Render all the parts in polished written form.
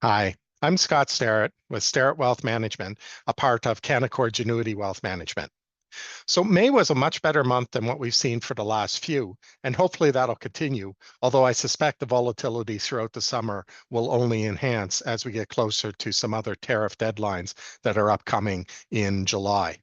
Hi, I'm Scott Starratt with Starratt Wealth Management, a part of Canaccord Genuity Wealth Management. So May was a much better month than what we've seen for the last few, and hopefully that'll continue, although I suspect the volatility throughout the summer will only enhance as we get closer to some other tariff deadlines that are upcoming in July.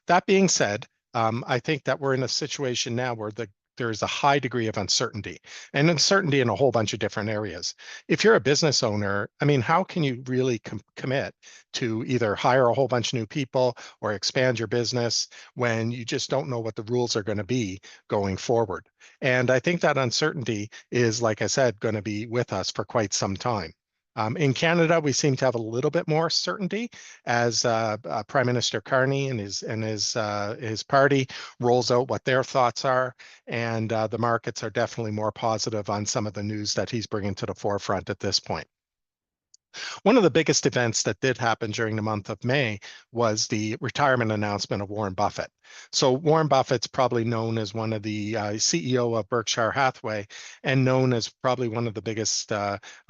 That being said, I think that we're in a situation now where there's a high degree of uncertainty and uncertainty in a whole bunch of different areas. If you're a business owner, I mean, how can you really commit to either hire a whole bunch of new people or expand your business when you just don't know what the rules are going to be going forward? And I think that uncertainty is, like I said, going to be with us for quite some time. In Canada, we seem to have a little bit more certainty as Prime Minister Carney and his party rolls out what their thoughts are, and the markets are definitely more positive on some of the news that he's bringing to the forefront at this point. One of the biggest events that did happen during the month of May was the retirement announcement of Warren Buffett. So Warren Buffett's probably known as one of the CEO of Berkshire Hathaway and known as probably one of the biggest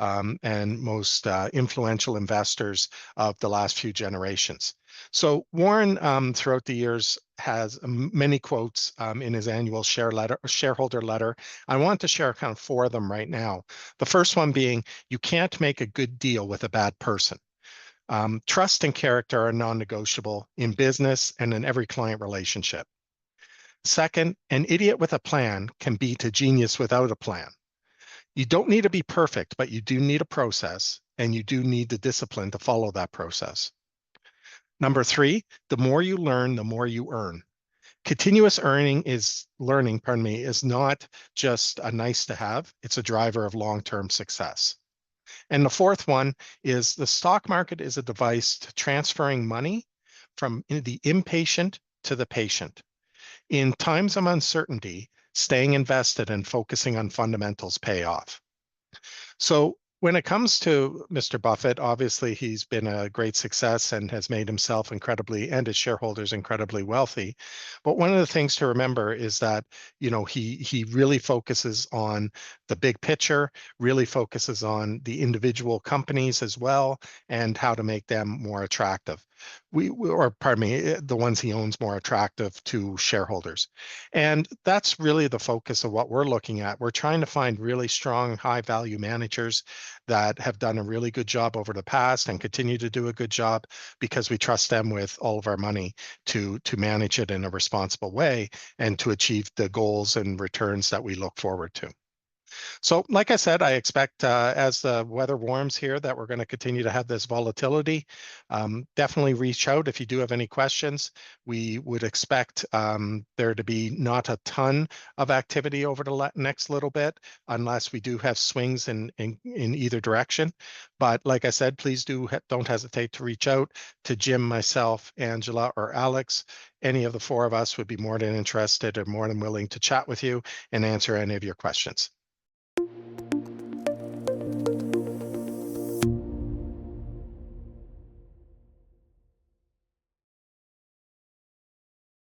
and most influential investors of the last few generations. So Warren, throughout the years, has many quotes in his annual shareholder letter. I want to share kind of four of them right now. The first one being, you can't make a good deal with a bad person. Trust and character are non-negotiable in business and in every client relationship. Second, an idiot with a plan can beat a genius without a plan. You don't need to be perfect, but you do need a process, and you do need the discipline to follow that process. Number three, the more you learn, the more you earn. Continuous learning, pardon me, is not just a nice to have, it's a driver of long-term success. And the fourth one is the stock market is a device to transferring money from the impatient to the patient. In times of uncertainty, staying invested and focusing on fundamentals pay off. So when it comes to Mr. Buffett, obviously he's been a great success and has made himself incredibly and his shareholders incredibly wealthy. But one of the things to remember is that, he really focuses on the big picture, really focuses on the individual companies as well, and how to make them more attractive. Or pardon me, the ones he owns more attractive to shareholders. And that's really the focus of what we're looking at. We're trying to find really strong, high value managers that have done a really good job over the past and continue to do a good job because we trust them with all of our money to manage it in a responsible way and to achieve the goals and returns that we look forward to. So, like I said, I expect as the weather warms here that we're going to continue to have this volatility. Definitely reach out if you do have any questions. We would expect there to be not a ton of activity over the next little bit, unless we do have swings in either direction. But like I said, please don't hesitate to reach out to Jim, myself, Angela, or Alex. Any of the four of us would be more than interested and more than willing to chat with you and answer any of your questions.